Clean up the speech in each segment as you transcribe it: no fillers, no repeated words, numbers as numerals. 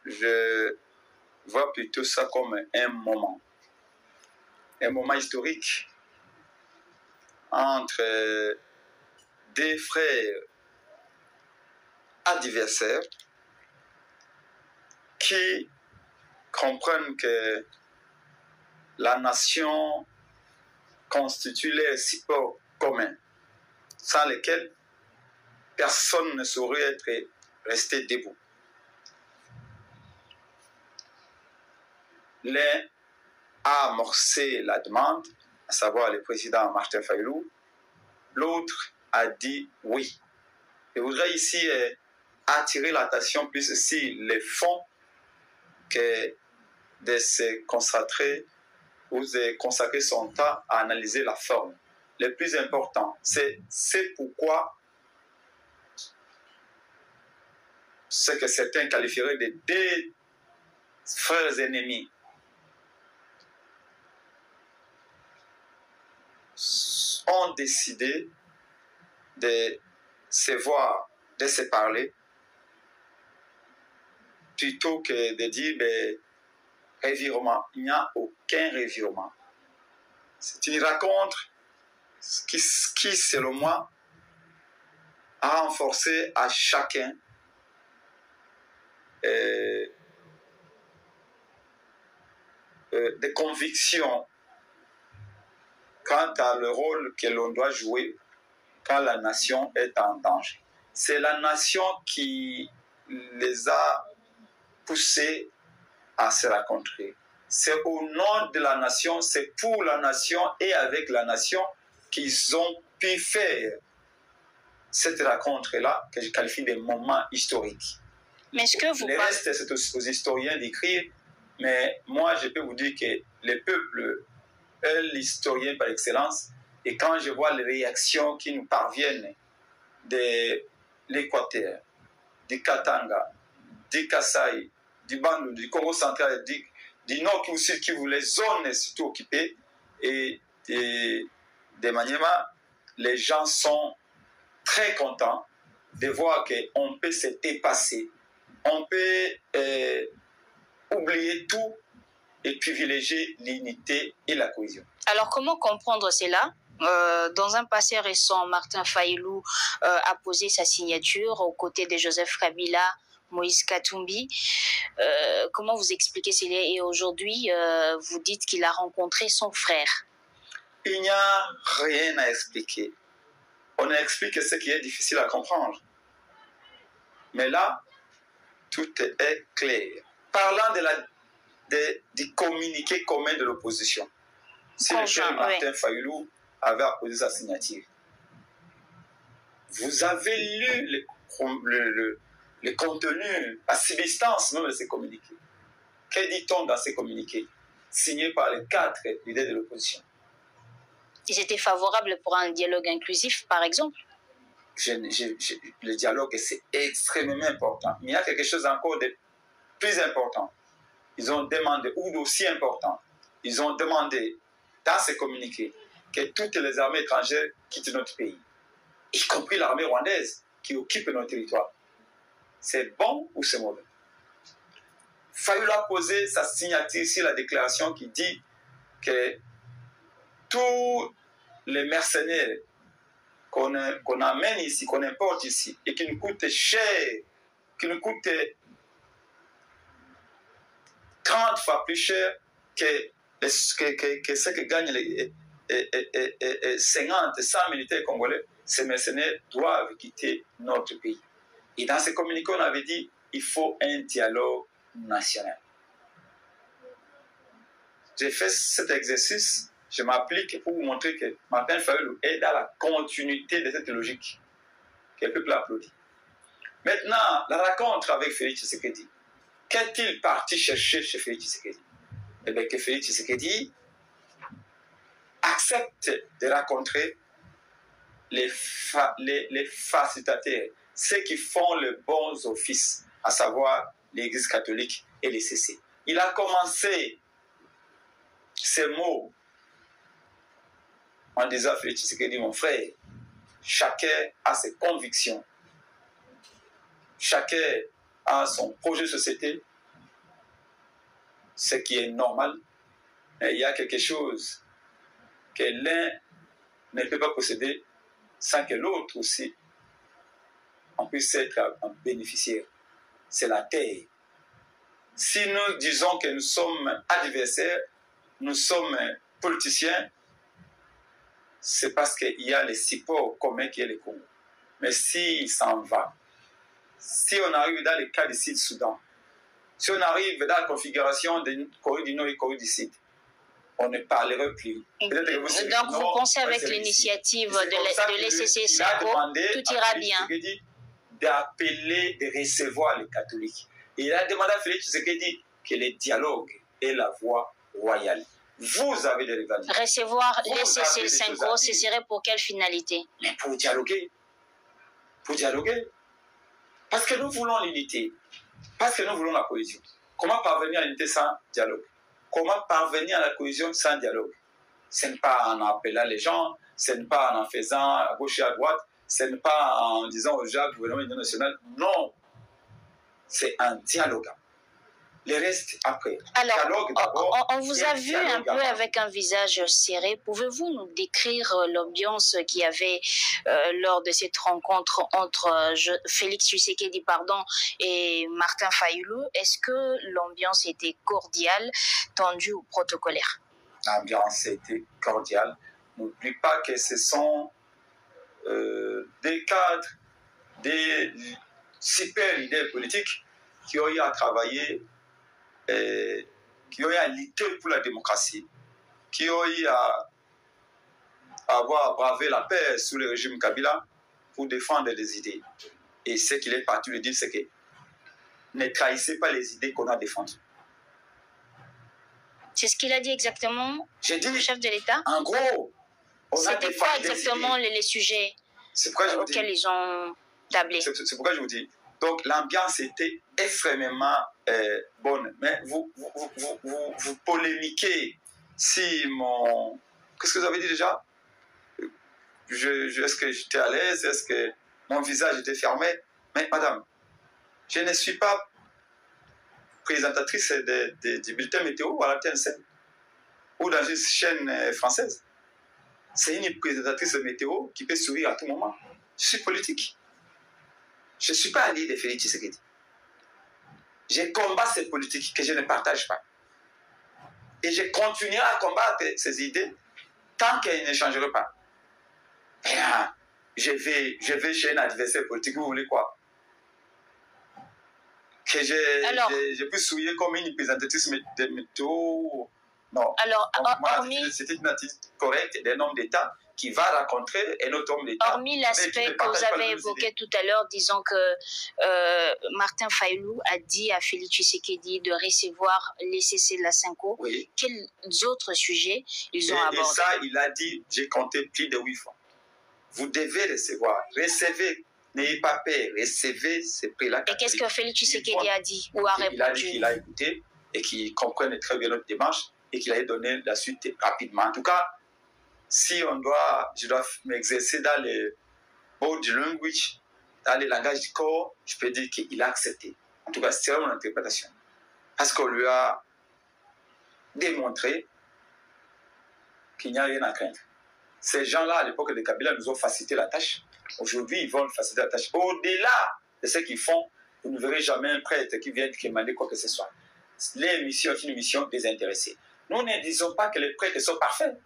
je vois plutôt ça comme un moment historique entre des frères adversaires qui comprennent que la nation constitue leur support commun, sans lequel personne ne saurait être resté debout. L'un a amorcé la demande, à savoir le président Martin Fayulu, l'autre a dit oui. Je voudrais ici attirer l'attention plus sur les fonds que de se consacrer ou de consacrer son temps à analyser la forme. Le plus important, c'est pourquoi ce que certains qualifieraient de deux frères ennemis ont décidé de se voir, de se parler, plutôt que de dire ben, revirement. Il n'y a aucun revirement. C'est une rencontre qui, selon moi, a renforcé à chacun des convictions quant à le rôle que l'on doit jouer quand la nation est en danger. C'est la nation qui les a poussés à se rencontrer. C'est au nom de la nation, c'est pour la nation et avec la nation qu'ils ont pu faire cette rencontre-là que je qualifie de moment historique. Mais est-ce que vous le reste, c'est aux historiens d'écrire, mais moi, je peux vous dire que le peuple est l'historien par excellence, et quand je vois les réactions qui nous parviennent de l'Équateur, du Katanga, du Kasaï, du Bandou, du Congo central, du Nord Kivu, les zones surtout occupées, et de Maniema, les gens sont très contents de voir qu'on peut se dépasser, on peut oublier tout et privilégier l'unité et la cohésion. Alors comment comprendre cela? Dans un passé récent, Martin Fayulu a posé sa signature aux côtés de Joseph Kabila, Moïse Katumbi. Comment vous expliquez cela? Et aujourd'hui, vous dites qu'il a rencontré son frère. Il n'y a rien à expliquer. On explique ce qui est difficile à comprendre. Mais là, tout est clair. Parlant du communiqué commun de l'opposition, si le cher Martin Fayulu avait apposé sa signature, vous avez lu le contenu, la substance même de ces communiqués. Que dit-on dans ces communiqués signés par les 4 leaders de l'opposition? Ils étaient favorables pour un dialogue inclusif, par exemple? Le dialogue, c'est extrêmement important. Mais il y a quelque chose encore de plus important. Ils ont demandé, ou d'aussi important, ils ont demandé dans ces communiqués que toutes les armées étrangères quittent notre pays, y compris l'armée rwandaise qui occupe notre territoire. C'est bon ou c'est mauvais? Fayulu a posé sa signature sur la déclaration qui dit que tous les mercenaires qu'on amène ici, qu'on importe ici, et qui nous coûtent cher, qui nous coûtent 30 fois plus cher que ce que gagnent les 50, 100 militaires congolais, ces mercenaires doivent quitter notre pays. Et dans ces communiqués, on avait dit il faut un dialogue national. J'ai fait cet exercice, je m'applique pour vous montrer que Martin Fayulu est dans la continuité de cette logique que le peuple applaudit. Maintenant, la rencontre avec Félix Tshisekedi, qu'est-il parti chercher chez Félix Tshisekedi? Eh bien, que Félix Tshisekedi accepte de rencontrer les facilitateurs, ceux qui font les bons offices, à savoir l'Église catholique et les CC. Il a commencé ces mots en disant à Félix Tshisekedi, mon frère, chacun a ses convictions, chacun a son projet de société, ce qui est normal. Mais il y a quelque chose que l'un ne peut pas posséder sans que l'autre aussi on puisse être un bénéficiaire. C'est la terre. Si nous disons que nous sommes adversaires, nous sommes politiciens, c'est parce qu'il y a les supports communs qui est le Congo. Mais s'il s'en va, si on arrive dans le cas du Sud-Soudan, si on arrive dans la configuration de Corée du Nord et Corée du Sud, on ne parlerait plus. Donc vous pensez avec l'initiative de l'ECC SENCO, tout ira bien. D'appeler, de recevoir les catholiques. Et il a demandé à Félix Tshisekedi que le dialogue est la voie royale. Vous avez des rivalités. Recevoir l'ECC SENCO, ce serait pour quelle finalité? Mais pour dialoguer. Pour dialoguer. Parce que nous voulons l'unité. Parce que nous voulons la cohésion. Comment parvenir à l'unité sans dialogue? Comment parvenir à la cohésion sans dialogue? Ce n'est pas en appelant les gens, ce n'est pas en faisant à gauche et à droite, ce n'est pas en disant aux gens gouvernement international. Non, c'est un dialogue. Le reste après. Alors, on vous a vu un peu avec un visage serré. Pouvez-vous nous décrire l'ambiance qu'il y avait lors de cette rencontre entre Félix Tshisekedi et Martin Fayulu? Est-ce que l'ambiance était cordiale, tendue ou protocolaire? L'ambiance était cordiale. N'oublie pas que ce sont des cadres, des super leaders politiques qui ont eu à travailler, qui ont eu à lutter pour la démocratie, qui ont eu à avoir bravé la paix sous le régime Kabila pour défendre des idées. Et ce qu'il est parti de dire, c'est que ne trahissez pas les idées qu'on a défendues. C'est ce qu'il a dit exactement, le chef de l'État? En gros, c'était quoi exactement les sujets auxquels ils ont tablé? C'est pourquoi je vous dis. Donc l'ambiance était extrêmement bonne. Mais vous polémiquez si mon... Qu'est-ce que vous avez dit déjà? Est-ce que j'étais à l'aise? Est-ce que mon visage était fermé? Mais madame, je ne suis pas présentatrice du bulletin météo à la TNC ou dans une chaîne française. C'est une présentatrice météo qui peut sourire à tout moment. Je suis politique. Je ne suis pas allié de Félix Tshisekedi. Je combats ces politiques que je ne partage pas. Et je continuerai à combattre ces idées tant qu'elles ne changeront pas. Et là, je vais chez un adversaire politique, vous voulez quoi? Que je puisse souiller comme une présentatrice de météo? Non. Alors, c'était une attitude correcte d'un homme d'État qui va rencontrer un autre homme d'État. Hormis l'aspect que vous avez évoqué tout à l'heure, disant que Martin Fayulu a dit à Félix Tshisekedi de recevoir les CC de la Senko. Oui. Quels autres sujets ils ont abordés? Et ça, il a dit, j'ai compté plus de 8 fois. Vous devez recevoir. Recevez. N'ayez pas peur. Recevez ces prix-là. Et qu'est-ce que Félix Tshisekedi a dit ou a répondu? Il a dit qu'il a écouté et qu'il comprenait très bien notre démarche et qu'il allait donner la suite rapidement. En tout cas, si je dois m'exercer dans les body language, dans les langages du corps, je peux dire qu'il a accepté. En tout cas, c'est mon interprétation. Parce qu'on lui a démontré qu'il n'y a rien à craindre. Ces gens-là, à l'époque de Kabila, nous ont facilité la tâche. Aujourd'hui, ils vont faciliter la tâche. Au-delà de ce qu'ils font, vous ne verrez jamais un prêtre qui vient demander quoi que ce soit. Les missions sont une mission désintéressée. Nous ne disons pas que les prêtres sont parfaits.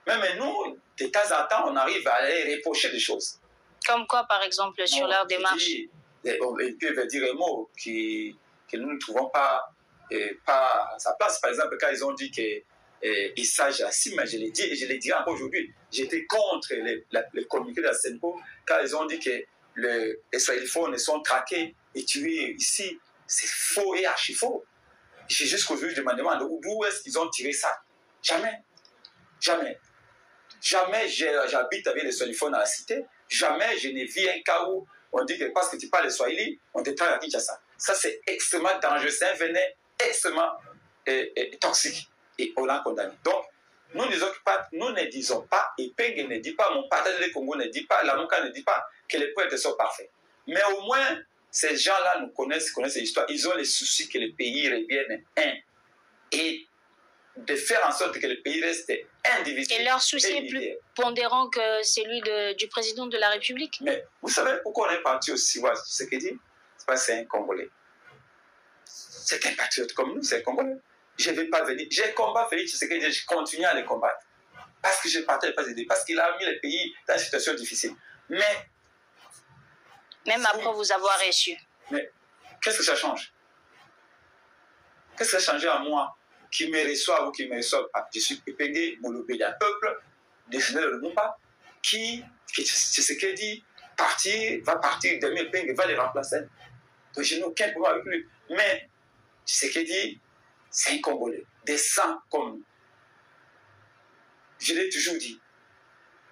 Même nous, de temps en temps, on arrive à les reprocher des choses. Comme quoi, par exemple, sur leur démarche? Ils peuvent dire un mot que nous ne trouvons pas à sa place. Par exemple, quand ils ont dit que Issa Jassim, je l'ai dit et je l'ai dit encore aujourd'hui, j'étais contre les communiqués de la Senpo quand ils ont dit que les Israéliens sont traqués et tués ici. C'est faux et archi faux. Jusqu'aujourd'hui, je me demande d'où est-ce qu'ils ont tiré ça. Jamais. Jamais. Jamais j'habite avec les Swahiliphones à la cité. Jamais je n'ai vu un cas où on dit que parce que tu parles le Swahili, on te traque à Kinshasa. Ça, c'est extrêmement dangereux. C'est un venin extrêmement toxique. Et on l'a condamné. Donc, nous ne disons pas, et Peng ne dit pas, mon partenaire du Congo ne dit pas, la Monka ne dit pas que les prêtres sont parfaits. Mais au moins, ces gens-là nous connaissent l'histoire. Ils ont les soucis que le pays revienne un. et de faire en sorte que le pays reste indivisible. Et leur souci est plus pondérant que celui du président de la République. Mais vous savez pourquoi on est parti aussi voir ce qu'il dit? C'est parce que c'est un Congolais. C'est un patriote comme nous, c'est un Congolais. Je ne vais pas venir. J'ai combattu Félix Tshisekedi, je continue à le combattre. Parce que je ne partage pas d'idées, parce qu'il a mis le pays dans une situation difficile. Mais... Même après vous avoir reçu. Mais qu'est-ce que ça change? Qu'est-ce que ça a changé à moi qui me reçoit ou qui ne me reçoit pas? Je suis Pépégué, Molobé d'un peuple, défendeur de Lumumba, qui Tshisekedi va partir, Demi Peng va les remplacer. Donc je n'ai aucun problème avec lui. Mais Tshisekedi, c'est un Congolais, des sangs comme nous. Je l'ai toujours dit.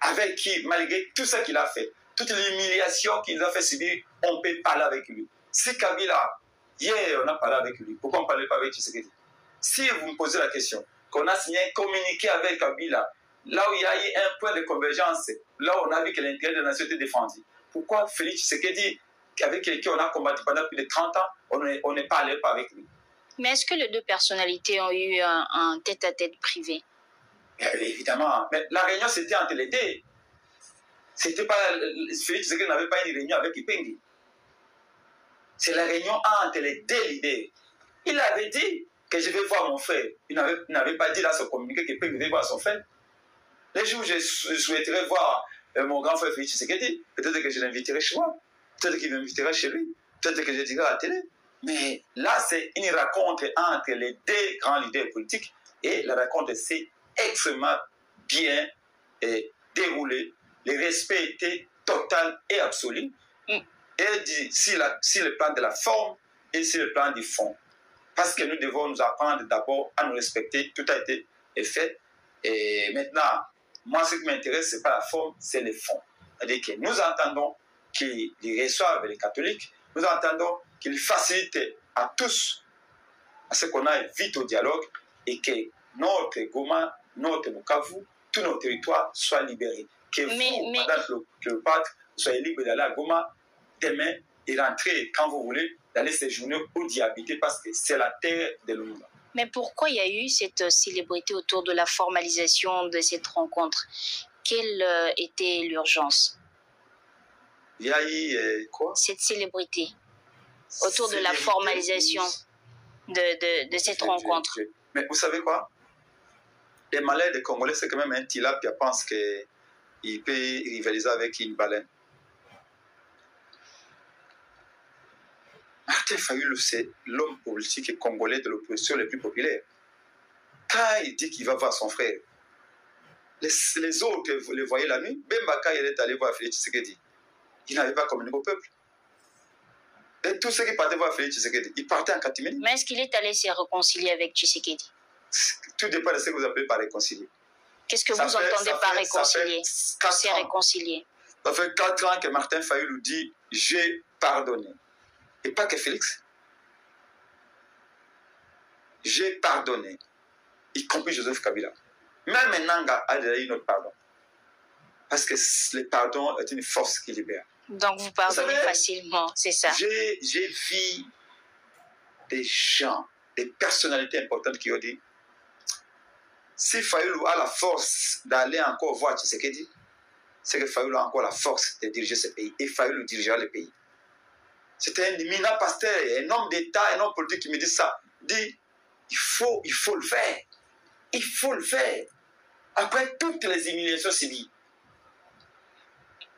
Avec qui, malgré tout ce qu'il a fait, toute l'humiliation qu'il a fait subir, on peut parler avec lui. Si Kabila, hier on a parlé avec lui, pourquoi on ne parlait pas avec Tshisekedi? Si vous me posez la question, qu'on a signé un communiqué avec Kabila, là où il y a eu un point de convergence, là où on a vu que l'intérêt de la nation était défendu, pourquoi Félix Tshisekedi, avec qui on a combattu pendant plus de 30 ans, on ne parlait pas avec lui? Mais est-ce que les deux personnalités ont eu un tête-à-tête privé? Évidemment. Mais la réunion, c'était entre les deux. C'était pas... Félix Tshisekedi n'avait pas une réunion avec Ipengi. C'est la réunion entre les deux leaders. Il avait dit que je vais voir mon frère. Il n'avait pas dit dans son communiqué qu'Ipengi devait voir son frère. Les jours où je souhaiterais voir mon grand frère Félix Tshisekedi, peut-être que je l'inviterai chez moi. Peut-être qu'il m'invitera chez lui. Peut-être que je dirai à la télé. Mais là, c'est une rencontre entre les deux grands leaders politiques. Et la rencontre s'est extrêmement bien déroulée. Le respect était total et absolu. Et sur le plan de la forme et sur le plan du fond. Parce que nous devons nous apprendre d'abord à nous respecter. Tout a été fait. Et maintenant, moi, ce qui m'intéresse, ce n'est pas la forme, c'est le fond. C'est-à-dire que nous entendons qu'ils reçoivent les catholiques. Nous entendons qu'ils facilitent à tous à ce qu'on aille vite au dialogue et que notre Goma, notre Bukavu, tous nos territoires soient libérés. Que vous, Madame Cléopâtre, soyez libre d'aller à Goma demain et rentrer quand vous voulez, d'aller séjourner ou d'y habiter parce que c'est la terre de Lumumba. Mais pourquoi il y a eu cette célébrité autour de la formalisation de cette rencontre? Quelle était l'urgence? Il y a eu quoi? Cette célébrité autour de la formalisation de cette rencontre. Mais vous savez quoi? Les malais des Congolais, c'est quand même un tilapia pense qu'il peut rivaliser avec une baleine. Martin Fayulu, c'est l'homme politique congolais de l'opposition le plus populaire. Quand il dit qu'il va voir son frère, les autres le voyaient la nuit. Bembaka, il est allé voir Félix Tshisekedi. Il n'avait pas communiqué au peuple. Et tous ceux qui partaient voir Félix Tshisekedi, ils partaient en catimini. Mais est-ce qu'il est allé se réconcilier avec Tshisekedi? Tout dépend de ce que vous appelez par réconcilier. Qu'est-ce que vous entendez par réconcilier? C'est réconcilier. Ça fait 4 ans que Martin Fayulu dit « j'ai pardonné ». Et pas que Félix. J'ai pardonné, y compris Joseph Kabila. Même Nanga a déjà eu notre pardon. Parce que le pardon est une force qui libère. Donc vous pardonnez facilement, c'est ça? J'ai vu des gens, des personnalités importantes qui ont dit si Fayulu a la force d'aller encore voir Tshisekedi, c'est que Fayulu a encore la force de diriger ce pays. Et Fayulu dirigera le pays. C'était un éminent pasteur, un homme d'État, un homme politique qui me dit ça. Dit, il faut le faire. Il faut le faire. Après toutes les humiliations subies.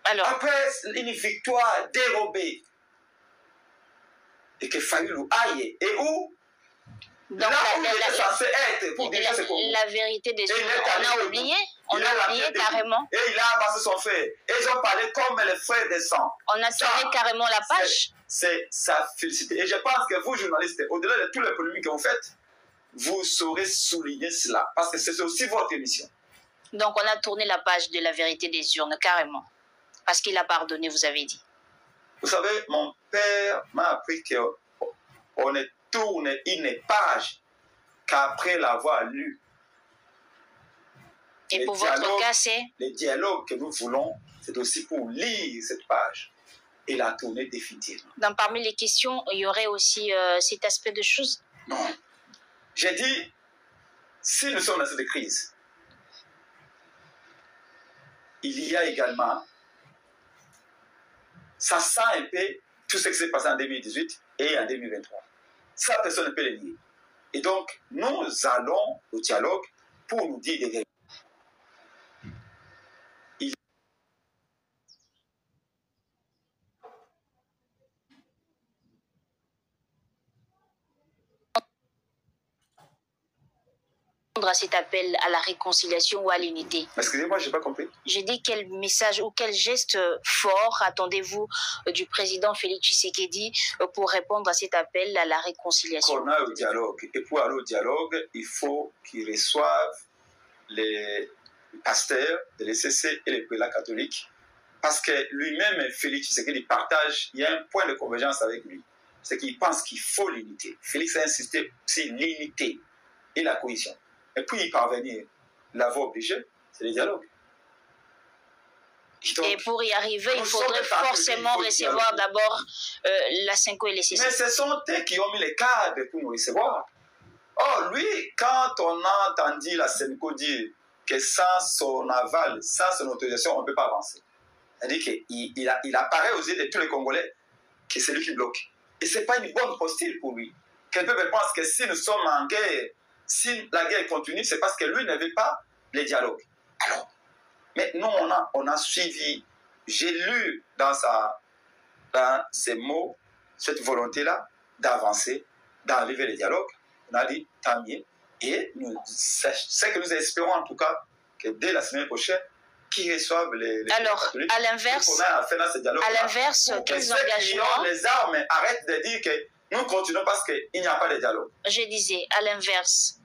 Alors, après une victoire dérobée. Et que Fayulu aille. Et où? donc là où il était censé être pour diriger ce Congo. La vérité des choses, on a oublié. On a oublié carrément. Et il a avancé son frère. Et ils ont parlé comme les frères des sangs. On a tourné carrément la page. C'est sa félicité. Et je pense que vous, journalistes, au-delà de tous les polémiques que vous faites, vous saurez souligner cela. Parce que c'est aussi votre émission. Donc on a tourné la page de la vérité des urnes, carrément. Parce qu'il a pardonné, vous avez dit. Vous savez, mon père m'a appris qu'on ne tourne une page qu'après l'avoir lu. Et pour votre cas, c'est? Les dialogues que nous voulons, c'est aussi pour lire cette page et la tourner définitivement. Donc, parmi les questions, il y aurait aussi cet aspect de choses? Non. J'ai dit, si nous sommes dans cette crise, il y a également, ça sent un peu tout ce qui s'est passé en 2018 et en 2023. Ça, personne ne peut le nier. Et donc, nous allons au dialogue pour nous dire des vérités. À cet appel à la réconciliation ou à l'unité. Excusez-moi, je n'ai pas compris. Je dis quel message ou quel geste fort attendez-vous du président Félix Tshisekedi pour répondre à cet appel à la réconciliation? On a au dialogue. Et pour aller au dialogue, il faut qu'il reçoive les pasteurs de l'ECC et les prélats catholiques. Parce que lui-même, Félix Tshisekedi partage, il y a un point de convergence avec lui. C'est qu'il pense qu'il faut l'unité. Félix a insisté sur l'unité et la cohésion. Et puis y parvenir, la voie obligée, c'est le dialogue. Et pour y arriver, il faudrait forcément recevoir d'abord la Senko et les CC. Mais ce sont eux qui ont mis les cadres pour nous recevoir. Or, lui, quand on a entendu la Senko dire que sans son aval, sans son autorisation, on ne peut pas avancer. C'est-à-dire qu'il apparaît aux yeux de tous les Congolais que c'est lui qui bloque. Et ce n'est pas une bonne posture pour lui. Quelqu'un pense que si nous sommes en guerre, si la guerre continue, c'est parce que lui ne veut pas les dialogues. Alors, mais nous, on a suivi, j'ai lu dans ses mots, cette volonté-là d'avancer, d'enlever les dialogues. On a dit, tant mieux. Et c'est que nous espérons en tout cas que dès la semaine prochaine, qu'ils reçoivent les alors, à l'inverse, quels engagements... Les armes arrêtent de dire que nous continuons parce qu'il n'y a pas de dialogue. Je disais, à l'inverse,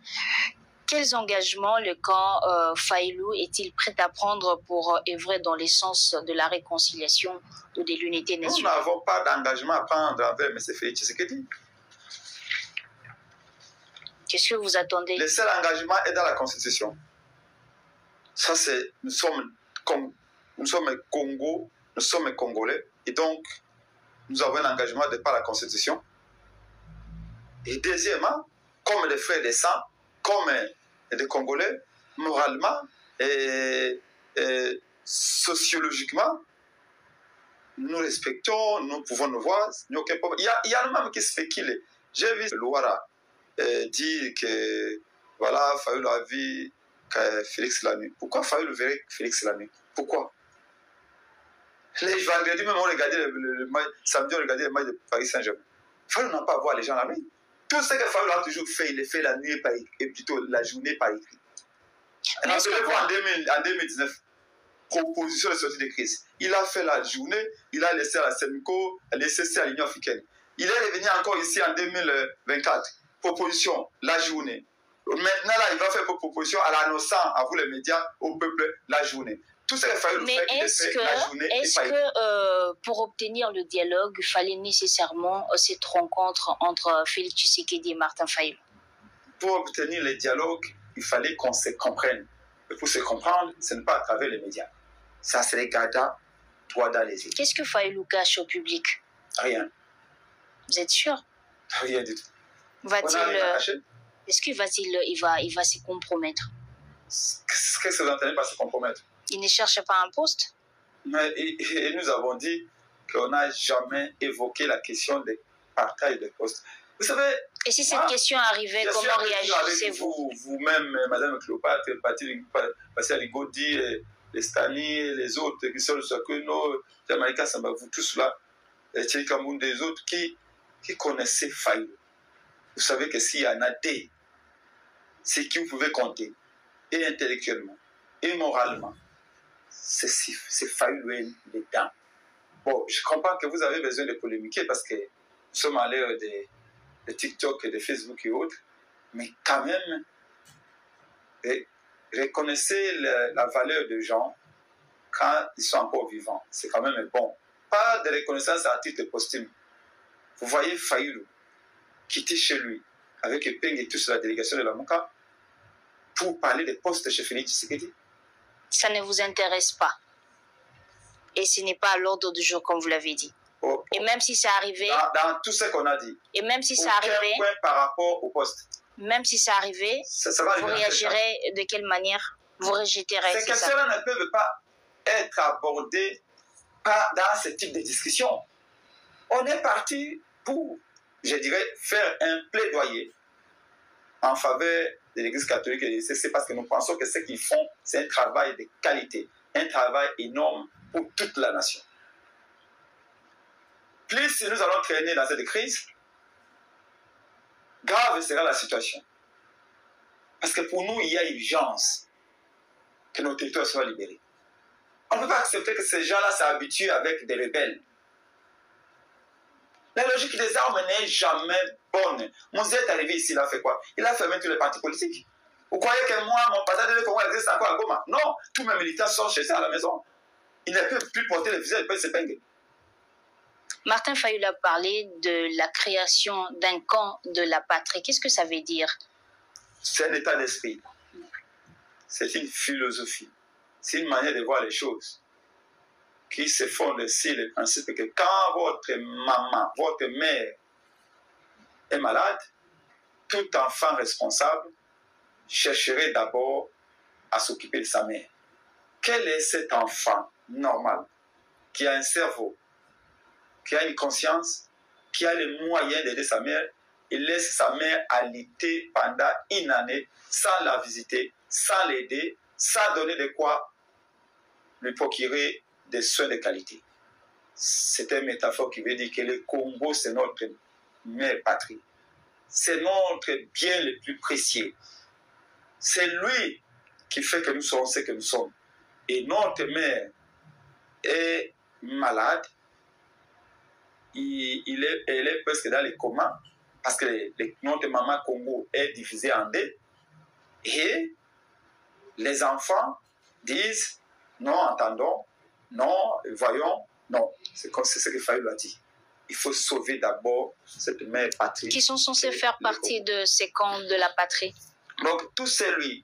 quels engagements le camp Fayulu est-il prêt à prendre pour œuvrer dans le sens de la réconciliation ou de l'unité nationale? Nous n'avons pas d'engagement à prendre envers M. Félix Tshisekedi. Qu'est-ce que vous attendez? Le seul engagement est dans la Constitution. Ça, c'est... Nous sommes Congo, nous sommes Congolais, et donc nous avons un engagement de par la Constitution. Et deuxièmement, comme les frères des sangs, comme des Congolais, moralement et sociologiquement, nous respectons, nous pouvons nous voir, il n'y a aucun problème. Il y a même qui se fait qu'il est. J'ai vu Louara dire que voilà, Fayulu a vu Félix Lamy. Pourquoi Fayulu verrait Félix Lamy? Pourquoi? Les vendredis, même on regardait samedi, on regardait le match de Paris Saint-Germain. Fayulu n'a pas à voir les gens la nuit. Tout ce que Fayulu a toujours fait, il le fait la nuit et plutôt la journée par écrit. En 2019, proposition de sortie de crise. Il a fait la journée, il a laissé à la SEMCO, laissé à l'Union africaine. Il est revenu encore ici en 2024. Proposition, la journée. Maintenant, là, il va faire proposition à l'annonçant à vous les médias, au peuple, la journée. Tout ce qu'il fallait le faire, est-ce que pour obtenir le dialogue, il fallait nécessairement cette rencontre entre Félix Tshisekedi et Martin Fayulu? Pour obtenir le dialogue, il fallait qu'on se comprenne. Et pour se comprendre, ce n'est pas à travers les médias. Ça se regarde droit dans les yeux. Qu'est-ce que Fayulu cache au public? Rien. Vous êtes sûr? Rien du tout. Est-ce qu'il va se compromettre? Qu'est-ce que vous entendez par se compromettre? Il ne cherche pas un poste? Mais, et nous avons dit qu'on n'a jamais évoqué la question des partages de postes. Vous savez... Et si cette question arrivait, comment réagissez-vous? Vous-même, Madame Cléopâtre, Pascal Ligodi, les Stani, les autres, qui sont le Sakuno, Jamaïca Samba, vous tous là, Thierry Kamoun, des autres, qui connaissaient Fayulu. Vous savez que s'il y en a des, c'est qui vous pouvez compter, et intellectuellement, et moralement, c'est Fayulu dedans. Bon, je comprends que vous avez besoin de polémiquer parce que nous sommes à l'ère de TikTok et de Facebook et autres, mais quand même, reconnaissez la valeur des gens quand ils sont encore vivants. C'est quand même bon. Pas de reconnaissance à titre posthume. Vous voyez Fayulu quitter chez lui avec Epeng et tous la délégation de la Mouka pour parler des postes chez Félix Tshisekedi. Ça ne vous intéresse pas. Et ce n'est pas à l'ordre du jour, comme vous l'avez dit. Et même si ça arrivait... Dans tout ce qu'on a dit. Et même si ça arrivait... Aucun point par rapport au poste. Même si ça arrivait, vous réagirez de quelle manière? Vous rejetterez? Ces questions-là ne peuvent pas être abordées dans ce type de discussion. On est parti pour, je dirais, faire un plaidoyer en faveur de l'Église catholique et c'est parce que nous pensons que ce qu'ils font, c'est un travail de qualité, un travail énorme pour toute la nation. Plus nous allons traîner dans cette crise, grave sera la situation. Parce que pour nous, il y a urgence que nos territoires soient libérés. On ne peut pas accepter que ces gens-là s'habituent avec des rebelles. La logique des armes n'est jamais bonne. Moussa est arrivé ici, il a fait quoi? Il a fermé tous les partis politiques. Vous croyez que moi, mon passage de Congo existe encore à Goma? Non, tous mes militants sont chez eux à la maison. Ils ne peuvent plus porter les fusils, ils peuvent se peindre. Martin Fayulu a parlé de la création d'un camp de la patrie. Qu'est-ce que ça veut dire? C'est un état d'esprit. C'est une philosophie. C'est une manière de voir les choses qui se fonde sur le principe que quand votre maman, votre mère est malade, tout enfant responsable chercherait d'abord à s'occuper de sa mère. Quel est cet enfant normal qui a un cerveau, qui a une conscience, qui a les moyens d'aider sa mère? Il laisse sa mère alitée pendant une année sans la visiter, sans l'aider, sans donner de quoi lui procurer des soins de qualité. C'est une métaphore qui veut dire que le Congo, c'est notre mère patrie. C'est notre bien le plus précieux. C'est lui qui fait que nous sommes ce que nous sommes. Et notre mère est malade. Elle est presque dans le coma parce que notre maman Congo est divisée en deux. Et les enfants disent non, entendons, non, voyons, non. C'est ce que Fayulu a dit. Il faut sauver d'abord cette mère patrie. Qui sont censés faire partie de ces camps de la patrie? Donc, tout celui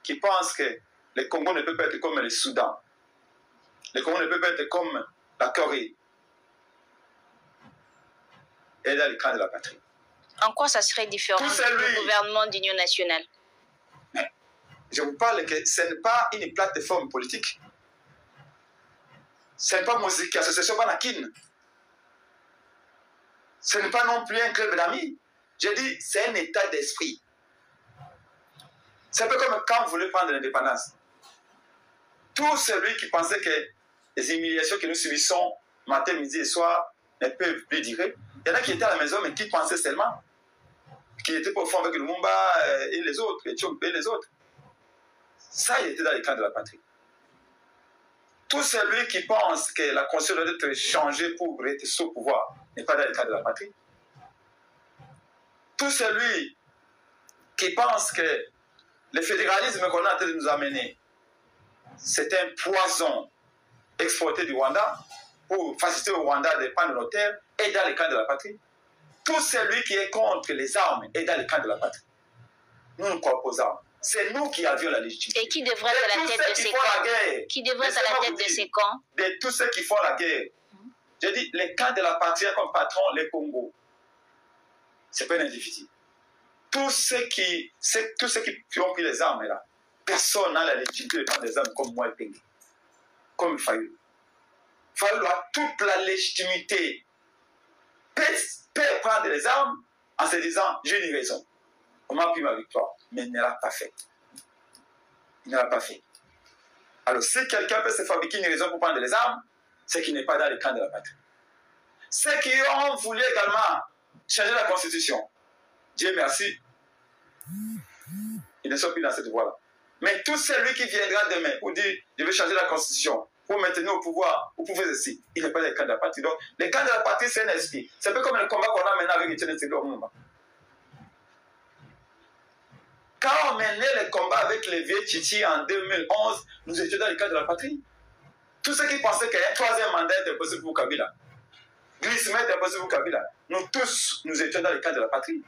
qui pense que le Congo ne peut pas être comme le Soudan, le Congo ne peut pas être comme la Corée, est dans le camp de la patrie. En quoi ça serait différent du gouvernement d'union nationale? Je vous parle que ce n'est pas une plateforme politique. Ce n'est pas musique, association Banakin. Ce n'est pas non plus un club d'amis. J'ai dit, c'est un état d'esprit. C'est un peu comme quand vous voulez prendre l'indépendance. Tout celui qui pensait que les humiliations que nous subissons matin, midi et soir ne peuvent plus durer. Il y en a qui étaient à la maison mais qui pensaient seulement. Qui étaient au fond avec Lumumba et les autres, et Tchombe et les autres. Ça, il était dans les camps de la patrie. Tout celui qui pense que la Constitution doit être changée pour être sous pouvoir n'est pas dans les camps de la patrie. Tout celui qui pense que le fédéralisme qu'on a en train de nous amener, c'est un poison exporté du Rwanda pour faciliter au Rwanda de prendre nos terres est dans les camps de la patrie. Tout celui qui est contre les armes est dans les camps de la patrie. Nous ne croyons pas aux armes. C'est nous qui avions la légitimité. Et qui devrait être à la tête de ces camps? Qui devrait être à la tête de ces camps? De tous ceux qui font la guerre. Je dis, les camps de la patrie comme patron, les Congo. C'est pas un individu. Tous ceux qui ont pris les armes là, personne n'a la légitimité de prendre des armes comme moi et Pengue. Comme Fayulu. Fayulu a toute la légitimité. Peut prendre les armes en se disant, j'ai une raison. On m'a pris ma victoire, mais il ne l'a pas fait. Il ne l'a pas fait. Alors, si quelqu'un peut se fabriquer une raison pour prendre les armes, c'est qu'il n'est pas dans le camp de la patrie. Ceux qui ont voulu également changer la Constitution, Dieu merci, ils ne sont plus dans cette voie-là. Mais tout celui qui viendra demain pour dire, je vais changer la Constitution, pour maintenir au pouvoir, vous pouvez ceci, il n'est pas dans le camp de la patrie. Donc, le camp de la patrie, c'est un esprit. C'est un peu comme le combat qu'on a maintenant avec Etienne Tshisekedi au moment. Quand on menait le combat avec les vieux Chichi en 2011, nous étions dans le cadre de la patrie. Tous ceux qui pensaient qu'un troisième mandat était possible pour Kabila, glissement était possible pour Kabila, nous tous, nous étions dans le cadre de la patrie.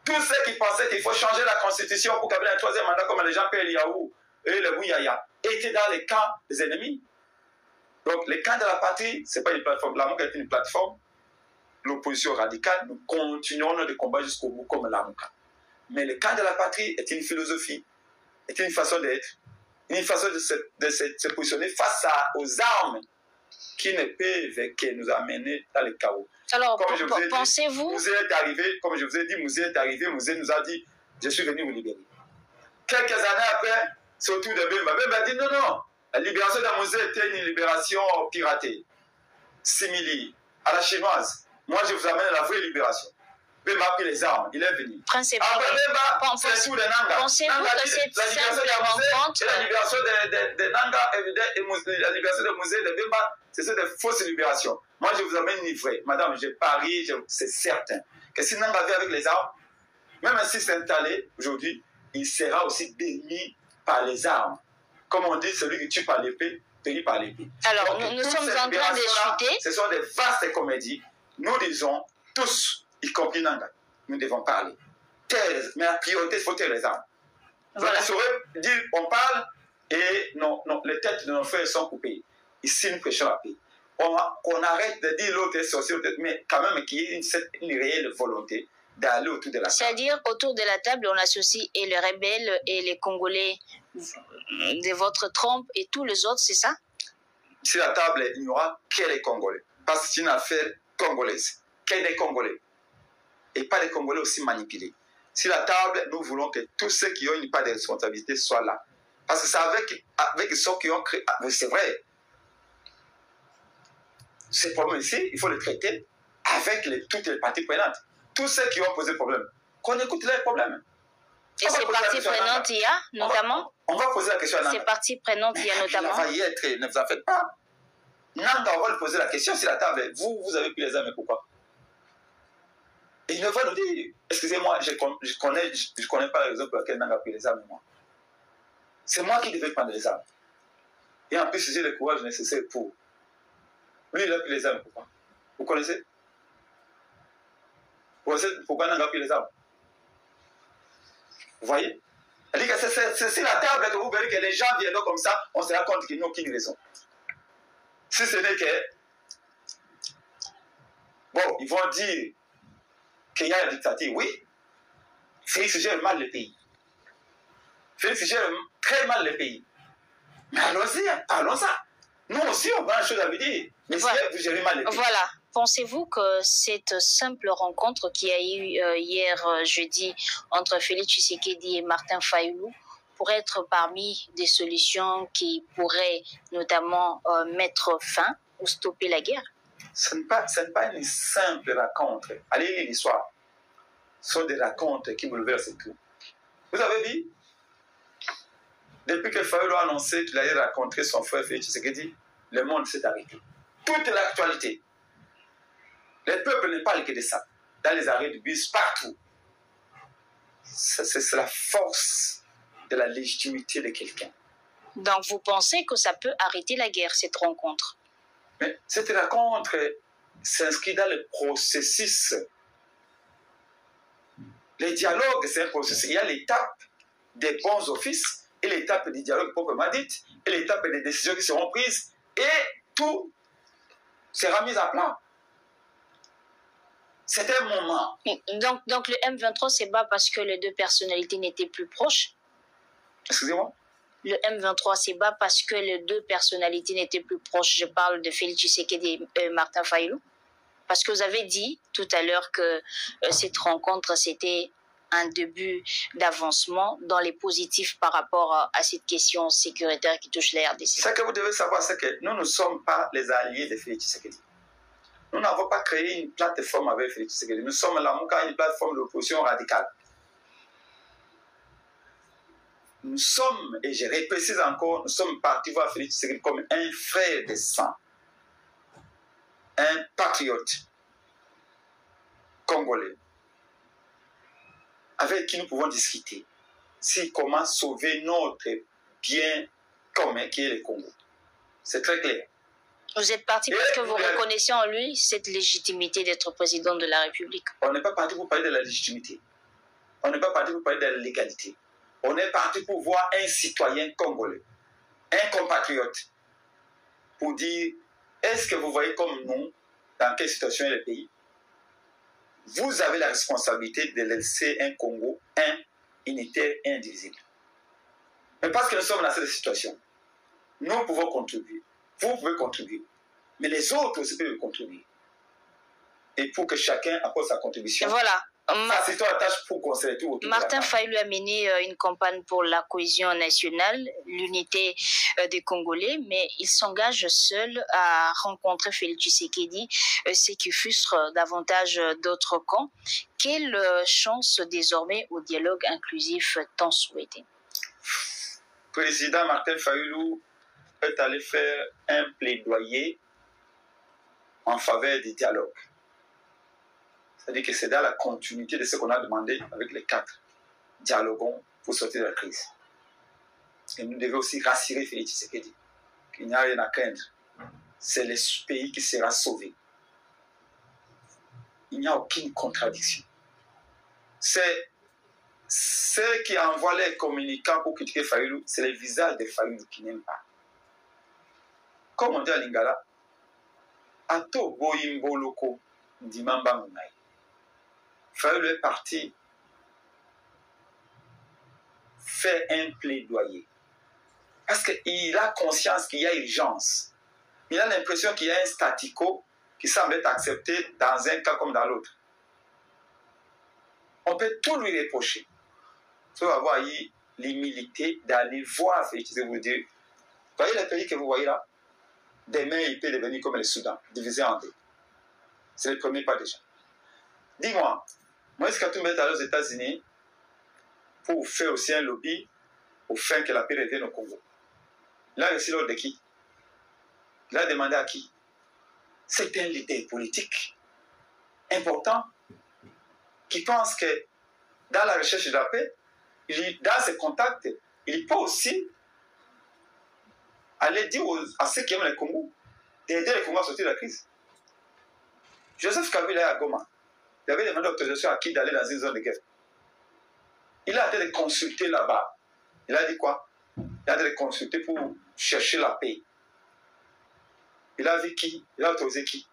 Tous ceux qui pensaient qu'il faut changer la constitution pour Kabila un troisième mandat comme les Jean-Pierre Eliaou et les Bouyaya étaient dans les camps des ennemis. Donc, le camp de la patrie, ce n'est pas une plateforme. La MOUC est une plateforme l'opposition radicale, nous continuerons notre combat jusqu'au bout comme Lamuka. Mais le camp de la patrie est une philosophie, est une façon d'être, une façon de se positionner face aux armes qui ne peuvent que nous amener dans le chaos. Alors, pensez-vous... Mouzé est arrivé, comme je vous ai dit, Mouzé est arrivé, Mouzé nous a dit, je suis venu vous libérer. Quelques années après, c'est autour de Bemba. Bemba a dit, non, non, la libération de Mouzé était une libération piratée, simili, à la chinoise. Moi, je vous amène à la vraie libération. Bemba a pris les armes, il est venu. Après Bemba, c'est tout de Nanga. Pensez-vous que cette simple rencontre... La libération de Nanga et la libération de Mouzé, de Bemba, c'est des fausses libérations. Moi, je vous amène une vraie. Madame, je parie, c'est certain, que si Nanga vient avec les armes, même s'il s'est installé aujourd'hui, il sera aussi béni par les armes. Comme on dit, celui qui tue par l'épée, périt par l'épée. Alors, nous sommes en train de chuter. Ce sont des vastes comédies. Nous disons tous, y compris Nanga, nous devons parler. Mais la priorité, il faut taire les armes. Voilà. Vous saurez dire, on parle et non, les têtes de nos frères sont coupées. Ici, nous prêchons la paix. On arrête de dire l'autre est sorcier, mais quand même qu'il y ait une réelle volonté d'aller autour de la table. C'est-à-dire, autour de la table, on associe et les rebelles et les Congolais de votre trompe et tous les autres, c'est ça? Sur la table, il n'y aura que les Congolais. Parce que c'est une affaire congolaise. Que des Congolais. Et pas les Congolais aussi manipulés. Sur la table, nous voulons que tous ceux qui ont une part de responsabilité soient là. Parce que c'est avec ceux qui ont créé... C'est vrai. Ce problème ici, il faut le traiter avec toutes les parties prenantes. Tous ceux qui ont posé problème. Qu'on écoute leurs problèmes. Et ces parties prenantes, il y a notamment... On va poser la question à Nanga. Ces parties prenantes, il y a notamment... Il va y être, ne vous en faites pas. Nanga, on va lui poser la question sur la table. Vous avez pris les armes, mais pourquoi? Et il va nous dire, excusez-moi, je ne connais pas la raison pour laquelle Nanga a pris les armes, moi. C'est moi qui devais prendre les armes. Et en plus, j'ai le courage nécessaire pour... Lui, il a pris les armes, pourquoi? Vous connaissez? Vous connaissez pourquoi Nanga a pris les armes? Vous voyez? C'est la table que vous verrez que les gens viendront comme ça, on se rend compte qu'ils n'ont aucune raison. Si ce n'est que... Bon, ils vont dire qu'il y a la dictature. Oui, Félix gère mal le pays. Félix gère très mal le pays. Mais allons-y, allons-y. Nous aussi, on a une chose à vous dire. Mais voilà. Si vous gérez mal le pays. Voilà. Pensez-vous que cette simple rencontre qui a eu hier jeudi entre Félix Tshisekedi et Martin Fayulu pourrait être parmi des solutions qui pourraient notamment mettre fin ou stopper la guerre? Ce n'est pas une simple rencontre. Allez lire l'histoire. Ce sont des rencontres qui bouleversent tout. Vous avez vu? Depuis que Fayulu a annoncé qu'il allait rencontrer son frère Félix Tshisekedi, le monde s'est arrêté. Toute l'actualité. Les peuples ne parlent que de ça. Dans les arrêts de bus, partout. C'est la force de la légitimité de quelqu'un. Donc vous pensez que ça peut arrêter la guerre, cette rencontre? Mais cette rencontre s'inscrit dans le processus. Le dialogue, c'est un processus. Il y a l'étape des bons offices et l'étape du dialogue proprement dite et l'étape des décisions qui seront prises et tout sera mis à plat. C'est un moment. Donc le M23 c'est pas parce que les deux personnalités n'étaient plus proches? Excusez-moi? Le M23 c'est pas parce que les deux personnalités n'étaient plus proches. Je parle de Félix Tshisekedi et Martin Fayulu. Parce que vous avez dit tout à l'heure que cette rencontre c'était un début d'avancement dans les positifs par rapport à cette question sécuritaire qui touche la RDC. Ce que vous devez savoir, c'est que nous ne sommes pas les alliés de Félix Tshisekedi. Nous n'avons pas créé une plateforme avec Félix Tshisekedi. Nous sommes une plateforme d'opposition radicale. Nous sommes, et je répétise encore, nous sommes partis voir Félix Tshisekedi comme un frère de sang, un patriote congolais, avec qui nous pouvons discuter sur comment sauver notre bien commun qui est le Congo. C'est très clair. Vous êtes parti parce que vous reconnaissez en lui cette légitimité d'être président de la République. On n'est pas parti pour parler de la légitimité. On n'est pas parti pour parler de la légalité. On est parti pour voir un citoyen congolais, un compatriote, pour dire, est-ce que vous voyez comme nous, dans quelle situation est le pays? vous avez la responsabilité de laisser un Congo unitaire et indivisible. Mais parce que nous sommes dans cette situation, nous pouvons contribuer. Vous pouvez contribuer. Mais les autres aussi peuvent contribuer. Et pour que chacun apporte sa contribution. Voilà. Facilitons la tâche pour conserver tout autour. Martin Fayulu a mené une campagne pour la cohésion nationale, l'unité des Congolais, mais il s'engage seul à rencontrer Félix Tshisekedi, ce qui frustre davantage d'autres camps. Quelle chance désormais au dialogue inclusif tant souhaité? Président Martin Fayulu est allé faire un plaidoyer en faveur du dialogue. C'est-à-dire que c'est dans la continuité de ce qu'on a demandé avec les 4. Dialoguons pour sortir de la crise. Et nous devons aussi rassurer Félix Tshisekedi qu'il n'y a rien à craindre. C'est le pays qui sera sauvé. Il n'y a aucune contradiction. C'est ceux qui envoient les communicants pour critiquer Fayulu, c'est le visage de Fayulu qui n'aime pas. Comme on dit à Lingala, Ato Boyimbo Loko Dimamba Munai. Fayulu est parti faire un plaidoyer. Parce qu'il a conscience qu'il y a urgence. Il a l'impression qu'il y a un statu quo qui semble être accepté dans un cas comme dans l'autre. On peut tout lui reprocher. Il faut avoir eu l'humilité d'aller voir Félix Tshisekedi vous dire, voyez le pays que vous voyez là, demain il peut devenir comme le Soudan, divisé en 2. C'est le premier pas déjà. Dis-moi, Moïse Katumbi est allé aux États-Unis pour faire aussi un lobby au fin que la paix revienne au Congo. Il a reçu l'ordre de qui? Il a demandé à qui? C'est un leader politique important qui pense que dans la recherche de la paix, dans ses contacts, il peut aussi aller dire à ceux qui aiment le Congo d'aider le Congo à sortir de la crise. Joseph Kabila est à Goma. Il avait demandé l'autorisation à qui d'aller dans une zone de guerre. Il a été de consulter là-bas. Il a dit quoi? Il a été de consulter pour chercher la paix. Il a vu qui? Il a autorisé qui?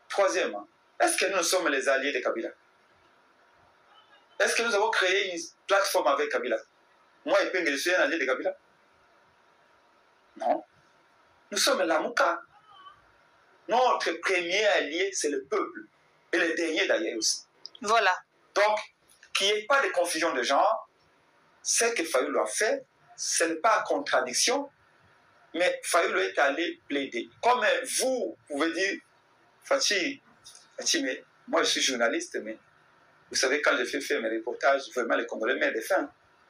Troisièmement, est-ce que nous sommes les alliés de Kabila? Est-ce que nous avons créé une plateforme avec Kabila? Moi, je suis un allié de Kabila? Non. Nous sommes la Mouka. Notre premier allié, c'est le peuple. Et le dernier d'ailleurs aussi. Voilà. Donc, qu'il n'y ait pas de confusion de genre, ce que Fayulu a fait, ce n'est pas en contradiction, mais Fayulu est allé plaider. Comme vous pouvez dire, Fachi, mais moi je suis journaliste, mais vous savez, quand je fais faire mes reportages, vraiment les Congolais meurent de faim.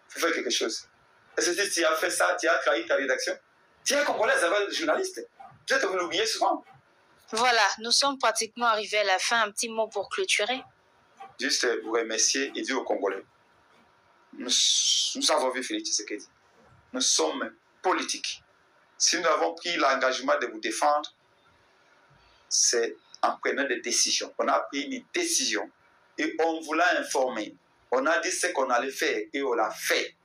Il faut faire quelque chose. Est-ce que tu as fait ça, tu as trahi ta rédaction? Tu es Congolais, ça va être journaliste. Peut-être que vous l'oubliez souvent. Voilà, nous sommes pratiquement arrivés à la fin. Un petit mot pour clôturer. Juste vous remercier et dire aux Congolais, nous avons vu Félix Tshisekedi. Nous sommes politiques. Si nous avons pris l'engagement de vous défendre, c'est en prenant des décisions. On a pris une décision et on vous l'a informé. On a dit ce qu'on allait faire et on l'a fait.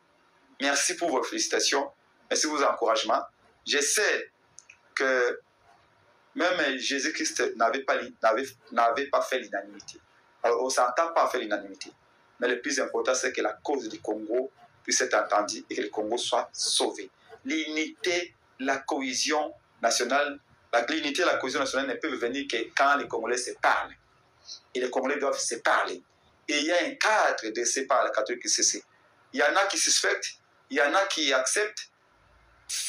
Merci pour vos félicitations. Merci pour vos encouragements. Je sais que même Jésus-Christ n'avait pas fait l'unanimité. Alors, on ne s'entend pas à faire l'unanimité. Mais le plus important, c'est que la cause du Congo puisse être entendue et que le Congo soit sauvé. L'unité, la cohésion nationale, l'unité et la cohésion nationale ne peuvent venir que quand les Congolais se parlent. Et les Congolais doivent se parler. Et il y a un cadre de ces parles catholiques qui se sait. Il y en a qui suspectent, il y en a qui acceptent.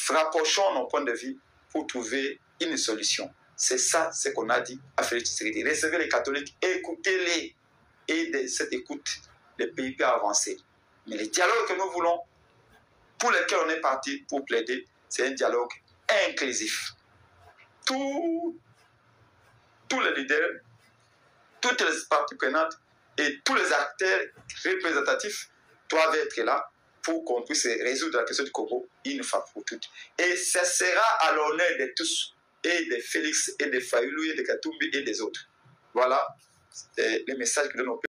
Rapprochons nos points de vue pour trouver une solution. C'est ça ce qu'on a dit à Félix Tshisekedi. Recevez les catholiques, écoutez-les. Et de cette écoute, le pays peut avancer. Mais le dialogue que nous voulons, pour lequel on est parti pour plaider, c'est un dialogue inclusif. Tous les leaders, toutes les parties prenantes et tous les acteurs représentatifs doivent être là pour qu'on puisse résoudre la question du Congo une fois pour toutes. Et ce sera à l'honneur de tous, et de Félix, et de Fayulu, et de Katumbi, et des autres. Voilà le message que nous